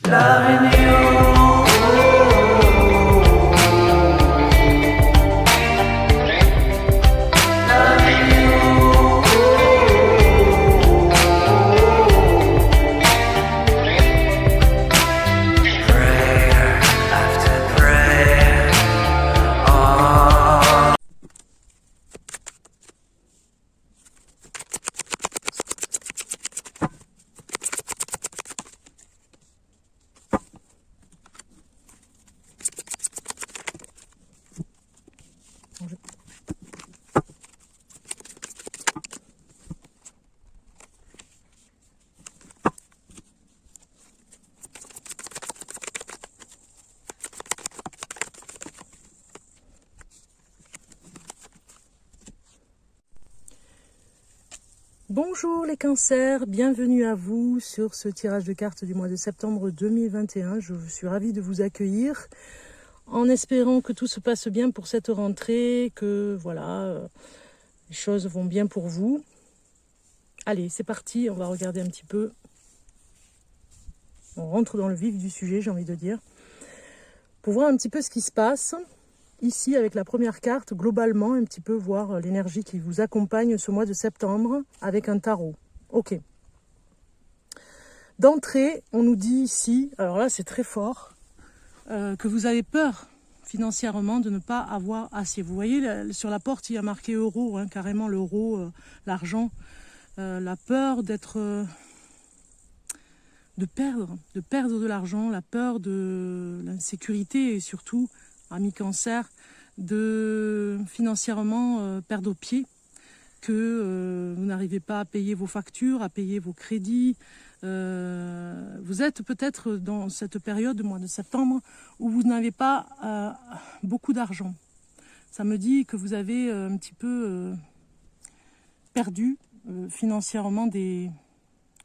Loving you. Bonjour les cancers, bienvenue à vous sur ce tirage de cartes du mois de septembre 2021. Je suis ravie de vous accueillir en espérant que tout se passe bien pour cette rentrée, que voilà, les choses vont bien pour vous. Allez, c'est parti, on va regarder un petit peu. On rentre dans le vif du sujet, j'ai envie de dire, pour voir un petit peu ce qui se passe. Ici, avec la première carte, globalement, un petit peu voir l'énergie qui vous accompagne ce mois de septembre avec un tarot. Ok. D'entrée, on nous dit ici, alors là c'est très fort, que vous avez peur financièrement de ne pas avoir assez. Vous voyez, sur la porte, il y a marqué euro, hein, carrément l'euro, l'argent. La peur d'être... de perdre de l'argent, la peur de l'insécurité et surtout... amis cancer, de financièrement perdre au pied, que vous n'arrivez pas à payer vos factures, à payer vos crédits. Vous êtes peut-être dans cette période, du mois de septembre, où vous n'avez pas beaucoup d'argent. Ça me dit que vous avez un petit peu perdu financièrement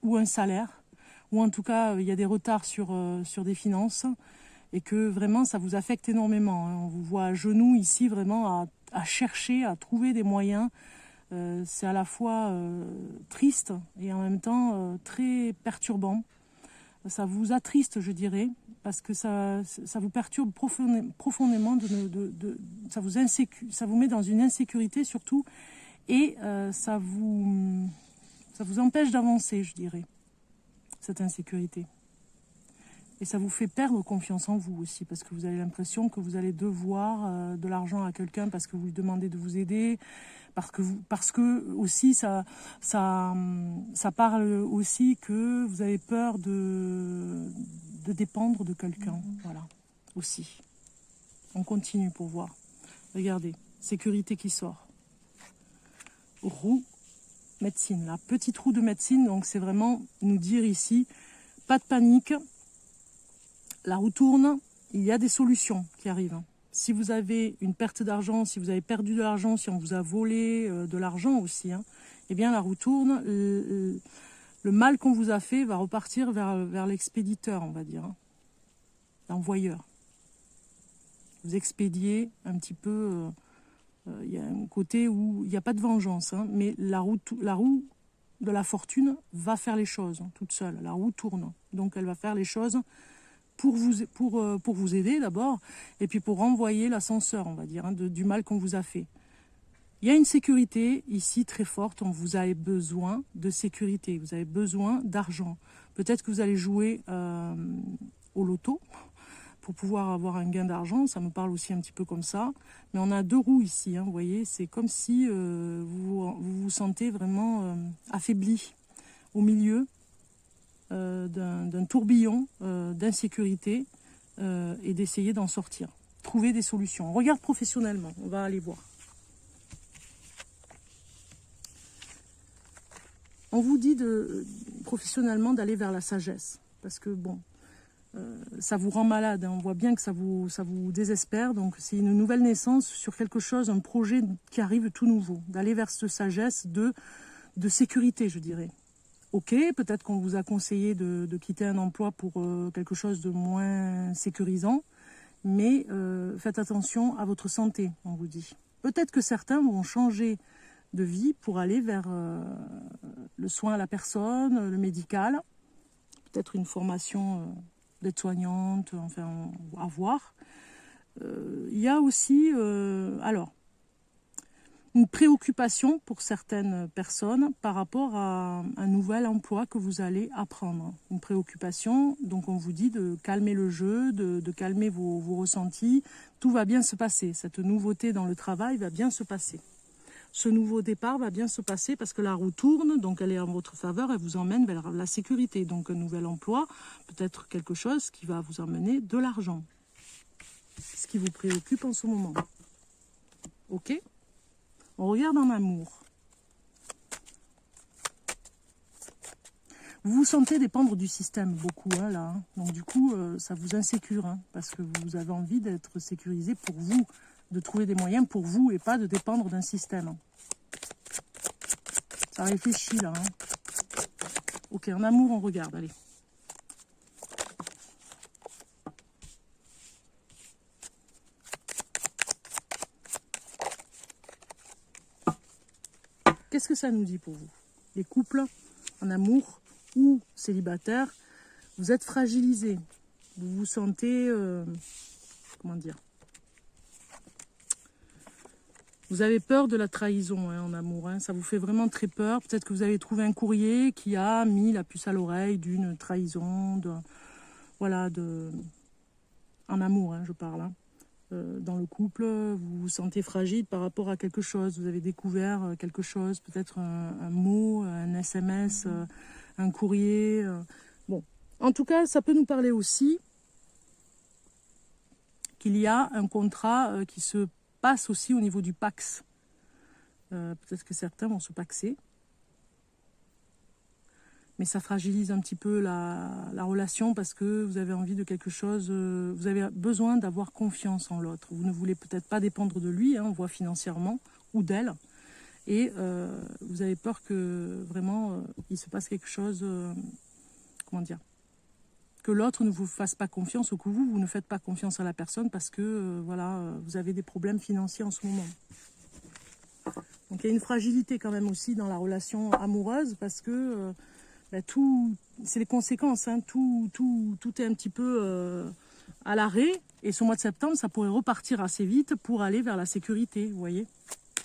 ou un salaire, ou en tout cas il y a des retards sur des finances. Et que vraiment ça vous affecte énormément. On vous voit à genoux ici vraiment à chercher, à trouver des moyens. C'est à la fois triste et en même temps très perturbant. Ça vous attriste, je dirais, parce que ça vous perturbe profondément, ça vous met dans une insécurité surtout, et ça vous empêche d'avancer, je dirais, cette insécurité. Et ça vous fait perdre confiance en vous aussi, parce que vous avez l'impression que vous allez devoir de l'argent à quelqu'un parce que vous lui demandez de vous aider, parce que aussi ça parle aussi que vous avez peur de dépendre de quelqu'un. Voilà, aussi. On continue pour voir. Regardez, sécurité qui sort. Roue, médecine. La petite roue de médecine, donc c'est vraiment nous dire ici, pas de panique. La roue tourne, il y a des solutions qui arrivent. Si vous avez une perte d'argent, si vous avez perdu de l'argent, si on vous a volé de l'argent aussi, hein, eh bien la roue tourne. Le mal qu'on vous a fait va repartir vers l'expéditeur, on va dire, hein, l'envoyeur. Vous expédiez un petit peu, il y a un côté où il n'y a pas de vengeance, hein, mais la roue de la fortune va faire les choses hein, toute seule. La roue tourne, donc elle va faire les choses pour vous aider d'abord, et puis pour renvoyer l'ascenseur, on va dire, hein, du mal qu'on vous a fait. Il y a une sécurité ici très forte, vous avez besoin de sécurité, vous avez besoin d'argent. Peut-être que vous allez jouer au loto pour pouvoir avoir un gain d'argent, ça me parle aussi un petit peu comme ça. Mais on a deux roues ici, hein, vous voyez, c'est comme si vous sentez vraiment affaibli au milieu d'un tourbillon d'insécurité et d'essayer d'en sortir. Trouver des solutions. On regarde professionnellement, on va aller voir. On vous dit professionnellement d'aller vers la sagesse. Parce que bon, ça vous rend malade. Hein. On voit bien que ça vous désespère. Donc c'est une nouvelle naissance sur quelque chose, un projet qui arrive tout nouveau. D'aller vers cette sagesse de sécurité, je dirais. Ok, peut-être qu'on vous a conseillé de quitter un emploi pour quelque chose de moins sécurisant, mais faites attention à votre santé, on vous dit. Peut-être que certains vont changer de vie pour aller vers le soin à la personne, le médical, peut-être une formation d'aide-soignante, enfin, à voir. Il y a aussi, alors, une préoccupation pour certaines personnes par rapport à un nouvel emploi que vous allez apprendre. Une préoccupation, donc on vous dit de calmer le jeu, de calmer vos ressentis. Tout va bien se passer. Cette nouveauté dans le travail va bien se passer. Ce nouveau départ va bien se passer parce que la roue tourne, donc elle est en votre faveur, elle vous emmène vers la sécurité. Donc un nouvel emploi, peut-être quelque chose qui va vous emmener de l'argent. Ce qui vous préoccupe en ce moment. Ok ? On regarde en amour. Vous vous sentez dépendre du système beaucoup, hein, là. Hein. Donc du coup, ça vous insécure, hein, parce que vous avez envie d'être sécurisé pour vous, de trouver des moyens pour vous et pas de dépendre d'un système. Hein. Ça réfléchit, là. Hein. Ok, en amour, on regarde, allez. Qu'est-ce que ça nous dit pour vous? Les couples en amour ou célibataires, vous êtes fragilisés. Vous vous sentez... comment dire? Vous avez peur de la trahison, hein, en amour. Hein. Ça vous fait vraiment très peur. Peut-être que vous avez trouvé un courrier qui a mis la puce à l'oreille d'une trahison. Voilà, en amour, hein, je parle. Hein. Dans le couple, vous vous sentez fragile par rapport à quelque chose. Vous avez découvert quelque chose, peut-être un mot, un SMS, un courrier. Bon, en tout cas, ça peut nous parler aussi qu'il y a un contrat qui se passe aussi au niveau du Pax. Peut-être que certains vont se paxer. Mais ça fragilise un petit peu la relation parce que vous avez envie de quelque chose, vous avez besoin d'avoir confiance en l'autre. Vous ne voulez peut-être pas dépendre de lui, hein, on voit financièrement, ou d'elle. Et vous avez peur que vraiment il se passe quelque chose, comment dire, que l'autre ne vous fasse pas confiance ou que vous ne faites pas confiance à la personne parce que voilà, vous avez des problèmes financiers en ce moment. Donc il y a une fragilité quand même aussi dans la relation amoureuse parce que tout, c'est les conséquences, hein, tout est un petit peu à l'arrêt et ce mois de septembre ça pourrait repartir assez vite pour aller vers la sécurité, vous voyez.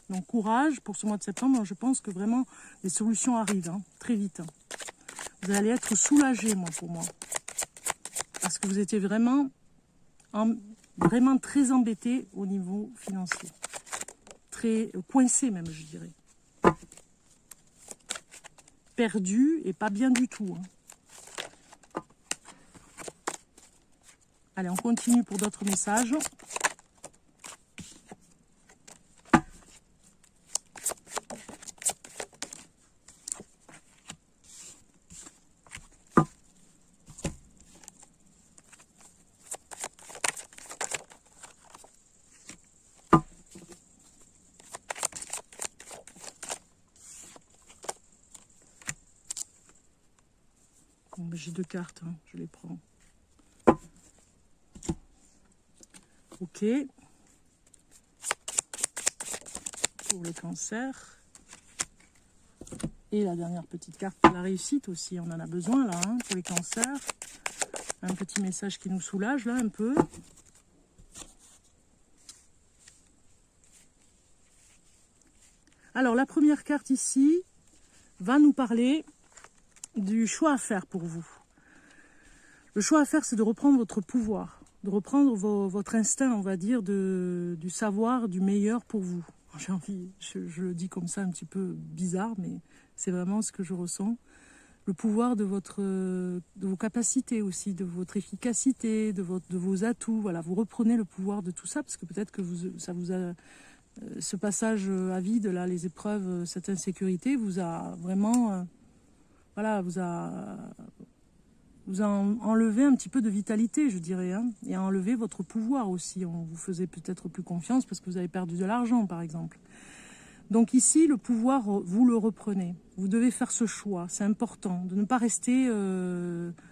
Donc courage pour ce mois de septembre, je pense que vraiment les solutions arrivent, hein, très vite. Vous allez être soulagé, pour moi. Parce que vous étiez vraiment très embêté au niveau financier. Très coincé même, je dirais. Perdu et pas bien du tout. Hein. Allez, on continue pour d'autres messages. J'ai deux cartes, hein, je les prends. Ok. Pour le cancer. Et la dernière petite carte pour la réussite aussi. On en a besoin là, hein, pour les cancers. Un petit message qui nous soulage là un peu. Alors la première carte ici va nous parler du choix à faire pour vous. Le choix à faire, c'est de reprendre votre pouvoir, de reprendre votre instinct, on va dire, du savoir, du meilleur pour vous. J'ai envie, je le dis comme ça un petit peu bizarre, mais c'est vraiment ce que je ressens. Le pouvoir de vos capacités aussi, de votre efficacité, de vos atouts. Voilà, vous reprenez le pouvoir de tout ça, parce que peut-être que ça vous a... ce passage à vide, là, les épreuves, cette insécurité, vous a vraiment... voilà, vous a enlevé un petit peu de vitalité, je dirais, hein, et a enlevé votre pouvoir aussi. On vous faisait peut-être plus confiance parce que vous avez perdu de l'argent, par exemple. Donc ici, le pouvoir, vous le reprenez. Vous devez faire ce choix, c'est important, de ne pas rester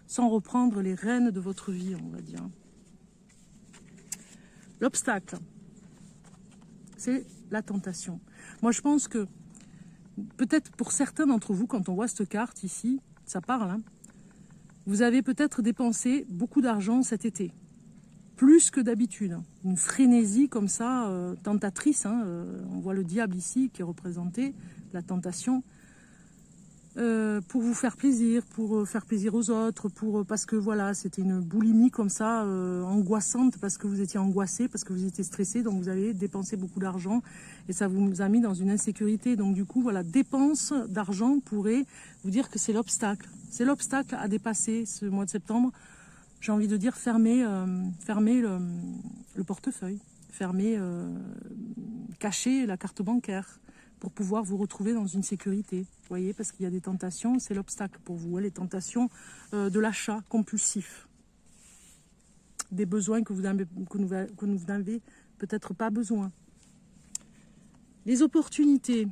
sans reprendre les rênes de votre vie, on va dire. L'obstacle, c'est la tentation. Moi, je pense que, peut-être pour certains d'entre vous, quand on voit cette carte ici, ça parle, hein, Vous avez peut-être dépensé beaucoup d'argent cet été, plus que d'habitude. Une frénésie comme ça, tentatrice. Hein, on voit le diable ici qui est représenté, la tentation. Pour vous faire plaisir, pour faire plaisir aux autres, parce que voilà, c'était une boulimie comme ça, angoissante, parce que vous étiez angoissé, parce que vous étiez stressé, donc vous avez dépensé beaucoup d'argent et ça vous a mis dans une insécurité. Donc du coup, voilà, dépense d'argent pourrait vous dire que c'est l'obstacle. C'est l'obstacle à dépasser ce mois de septembre. J'ai envie de dire fermer le portefeuille, cacher la carte bancaire, pour pouvoir vous retrouver dans une sécurité. Vous voyez, parce qu'il y a des tentations, c'est l'obstacle pour vous, hein, les tentations de l'achat compulsif. Des besoins que vous n'avez peut-être pas besoin. Les opportunités,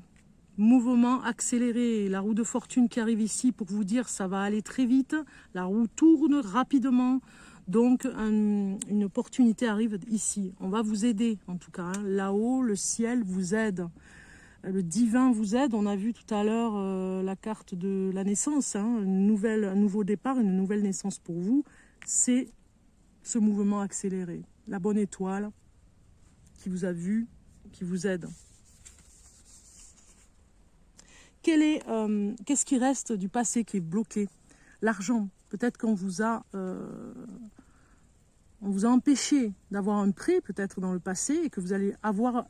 mouvement accéléré, la roue de fortune qui arrive ici pour vous dire ça va aller très vite, la roue tourne rapidement, donc une opportunité arrive ici. On va vous aider en tout cas, hein. Là-haut, le ciel vous aide. Le divin vous aide. On a vu tout à l'heure la carte de la naissance, hein, un nouveau départ, une nouvelle naissance pour vous. C'est ce mouvement accéléré. La bonne étoile qui vous a vu, qui vous aide. Qu'est-ce qui reste du passé qui est bloqué? L'argent. Peut-être qu'on vous a empêché d'avoir un prêt, peut-être dans le passé, et que vous allez avoir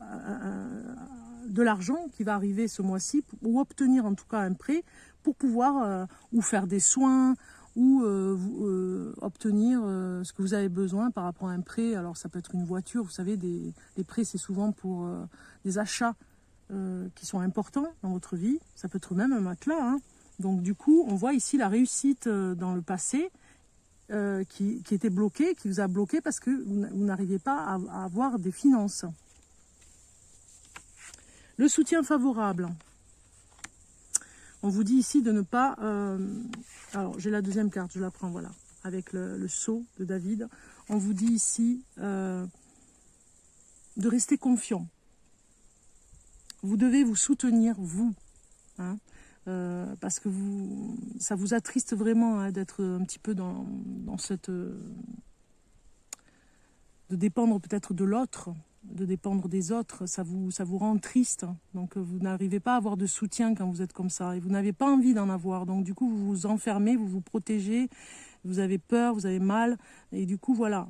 de l'argent qui va arriver ce mois-ci, ou obtenir en tout cas un prêt pour pouvoir ou faire des soins, ou obtenir ce que vous avez besoin par rapport à un prêt. Alors ça peut être une voiture, vous savez, les prêts c'est souvent pour des achats qui sont importants dans votre vie, ça peut être même un matelas, hein. Donc du coup on voit ici la réussite dans le passé qui était bloquée, qui vous a bloqué parce que vous n'arriviez pas à avoir des finances. Le soutien favorable. On vous dit ici de ne pas... alors, j'ai la deuxième carte, je la prends, voilà, avec le sceau de David. On vous dit ici de rester confiant. Vous devez vous soutenir, vous. Hein, parce que ça vous attriste vraiment, hein, d'être un petit peu dans cette... de dépendre peut-être de l'autre, de dépendre des autres, ça vous rend triste. Donc vous n'arrivez pas à avoir de soutien quand vous êtes comme ça. Et vous n'avez pas envie d'en avoir. Donc du coup, vous vous enfermez, vous vous protégez, vous avez peur, vous avez mal. Et du coup, voilà,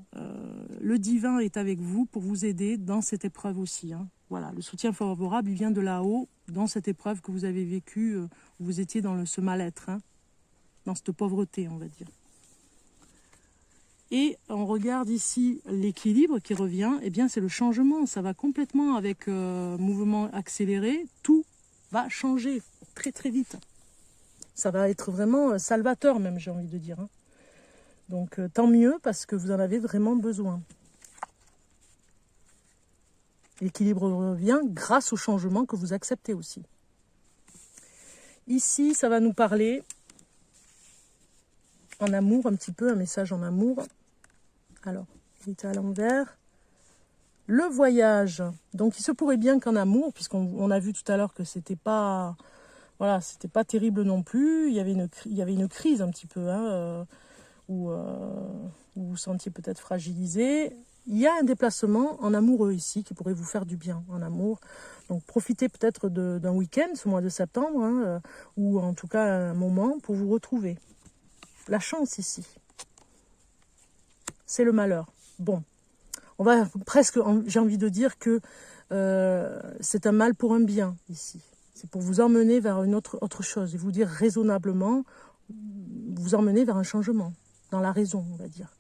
le divin est avec vous pour vous aider dans cette épreuve aussi. Hein. Voilà, le soutien favorable, il vient de là-haut, dans cette épreuve que vous avez vécue, où vous étiez dans ce mal-être, hein, dans cette pauvreté, on va dire. Et on regarde ici l'équilibre qui revient, eh bien c'est le changement, ça va complètement avec mouvement accéléré, tout va changer très très vite. Ça va être vraiment salvateur même, j'ai envie de dire. Hein. Donc tant mieux parce que vous en avez vraiment besoin. L'équilibre revient grâce au changement que vous acceptez aussi. Ici, ça va nous parler en amour, un petit peu, un message en amour. Alors, il était à l'envers. Le voyage. Donc, il se pourrait bien qu'en amour, puisqu'on a vu tout à l'heure que c'était pas, voilà, c'était pas terrible non plus. Il y avait une crise un petit peu, hein, où vous vous sentiez peut-être fragilisé. Il y a un déplacement en amoureux ici qui pourrait vous faire du bien en amour. Donc, profitez peut-être d'un week-end ce mois de septembre, hein, ou en tout cas un moment pour vous retrouver. La chance ici. C'est le malheur. Bon, on va presque, j'ai envie de dire que c'est un mal pour un bien ici. C'est pour vous emmener vers une autre chose et vous dire raisonnablement, vous emmener vers un changement, dans la raison, on va dire.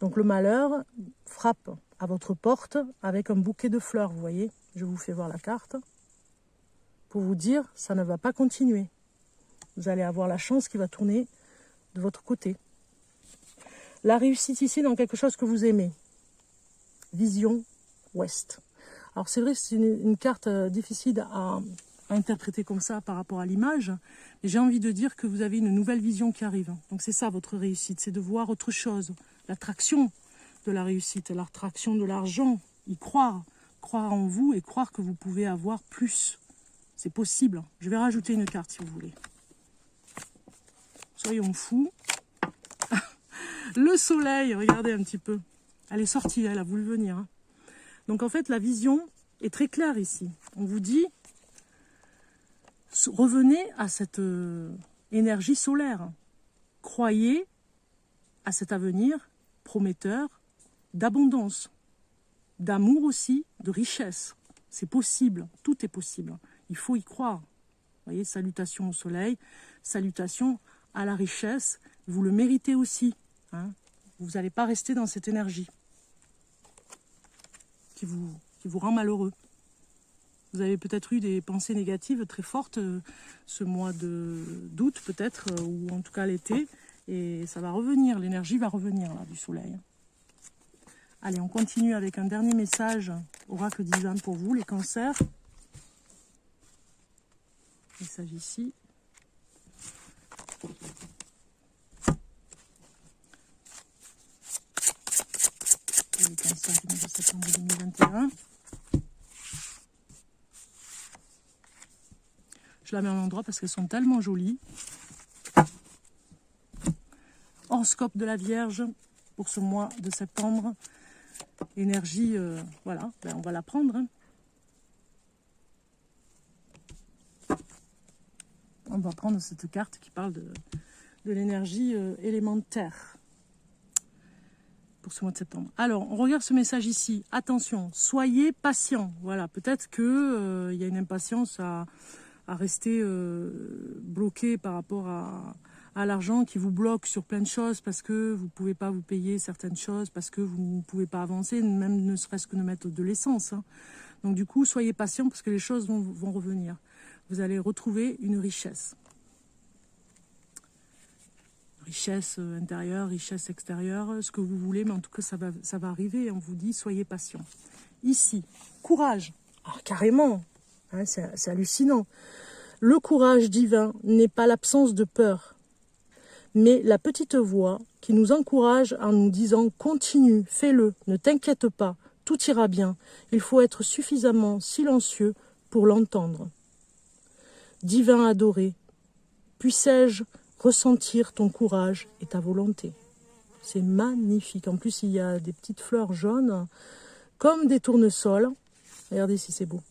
Donc le malheur frappe à votre porte avec un bouquet de fleurs, vous voyez. Je vous fais voir la carte pour vous dire, ça ne va pas continuer. Vous allez avoir la chance qui va tourner de votre côté. La réussite ici dans quelque chose que vous aimez. Vision ouest. Alors c'est vrai que c'est une carte difficile à interpréter comme ça par rapport à l'image, mais j'ai envie de dire que vous avez une nouvelle vision qui arrive. Donc c'est ça votre réussite, c'est de voir autre chose. L'attraction de la réussite, l'attraction de l'argent, y croire. Croire en vous et croire que vous pouvez avoir plus. C'est possible. Je vais rajouter une carte si vous voulez. Soyons fous. Le soleil, regardez un petit peu. Elle est sortie, elle a voulu venir. Hein. Donc en fait, la vision est très claire ici. On vous dit, revenez à cette énergie solaire. Croyez à cet avenir prometteur d'abondance, d'amour aussi, de richesse. C'est possible, tout est possible. Il faut y croire. Vous voyez, salutations au soleil, salutations à la richesse. Vous le méritez aussi. Hein. Vous n'allez pas rester dans cette énergie qui vous rend malheureux. Vous avez peut-être eu des pensées négatives très fortes ce mois d'août peut-être, ou en tout cas l'été. Et ça va revenir, l'énergie va revenir là, du soleil. Allez, on continue avec un dernier message, oracle divin pour vous, les cancers. Message ici. Et les cancers du mois de septembre 2021. Je la mets en endroit parce qu'elles sont tellement jolies. Horoscope de la Vierge pour ce mois de septembre. Énergie, voilà, ben on va la prendre. Hein. On va prendre cette carte qui parle de l'énergie élémentaire pour ce mois de septembre. Alors, on regarde ce message ici. Attention, soyez patient. Voilà, peut-être que y a une impatience à rester bloqué par rapport à l'argent qui vous bloque sur plein de choses parce que vous ne pouvez pas vous payer certaines choses, parce que vous ne pouvez pas avancer, même ne serait-ce que de mettre de l'essence. Hein. Donc du coup, soyez patient parce que les choses vont revenir. Vous allez retrouver une richesse. Richesse intérieure, richesse extérieure, ce que vous voulez, mais en tout cas, ça va arriver. On vous dit, soyez patient. Ici, courage. Ah, carrément, hein, c'est hallucinant. Le courage divin n'est pas l'absence de peur, mais la petite voix qui nous encourage en nous disant « Continue, fais-le, ne t'inquiète pas, tout ira bien. Il faut être suffisamment silencieux pour l'entendre. » Divin adoré, puissais-je ressentir ton courage et ta volonté. C'est magnifique. En plus, il y a des petites fleurs jaunes, comme des tournesols. Regardez si c'est beau.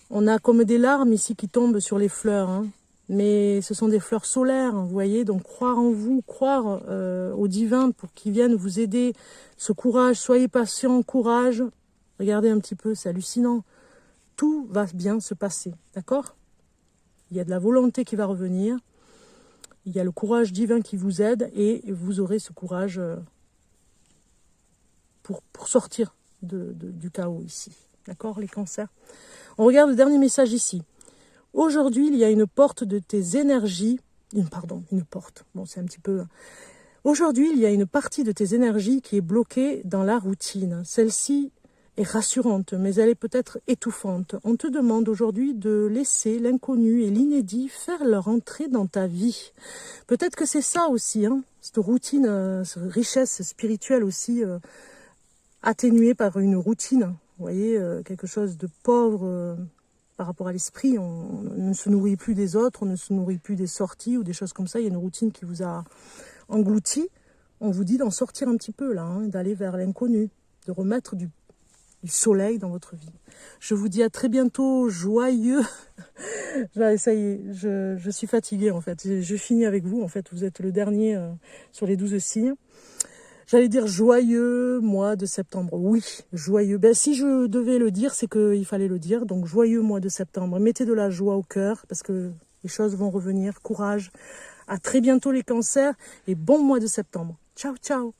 On a comme des larmes ici qui tombent sur les fleurs, hein. Mais ce sont des fleurs solaires, vous voyez. Donc croire en vous, croire au divin pour qu'il vienne vous aider. Ce courage, soyez patient, courage. Regardez un petit peu, c'est hallucinant. Tout va bien se passer, d'accord? Il y a de la volonté qui va revenir. Il y a le courage divin qui vous aide et vous aurez ce courage pour sortir du chaos ici. D'accord, les cancers? On regarde le dernier message ici. Aujourd'hui, il y a une porte de tes énergies. Une porte. Bon, c'est un petit peu... Aujourd'hui, il y a une partie de tes énergies qui est bloquée dans la routine. Celle-ci est rassurante, mais elle est peut-être étouffante. On te demande aujourd'hui de laisser l'inconnu et l'inédit faire leur entrée dans ta vie. Peut-être que c'est ça aussi, hein, cette routine, cette richesse spirituelle aussi atténuée par une routine. Vous voyez, quelque chose de pauvre par rapport à l'esprit. On ne se nourrit plus des autres, on ne se nourrit plus des sorties ou des choses comme ça. Il y a une routine qui vous a englouti. On vous dit d'en sortir un petit peu là, hein, d'aller vers l'inconnu, de remettre du soleil dans votre vie. Je vous dis à très bientôt, joyeux. Ça y est, je suis fatiguée en fait. Je finis avec vous en fait. Vous êtes le dernier sur les 12 signes. J'allais dire joyeux mois de septembre. Oui, joyeux. Ben, si je devais le dire, c'est qu'il fallait le dire. Donc joyeux mois de septembre. Mettez de la joie au cœur parce que les choses vont revenir. Courage. À très bientôt les cancers et bon mois de septembre. Ciao, ciao.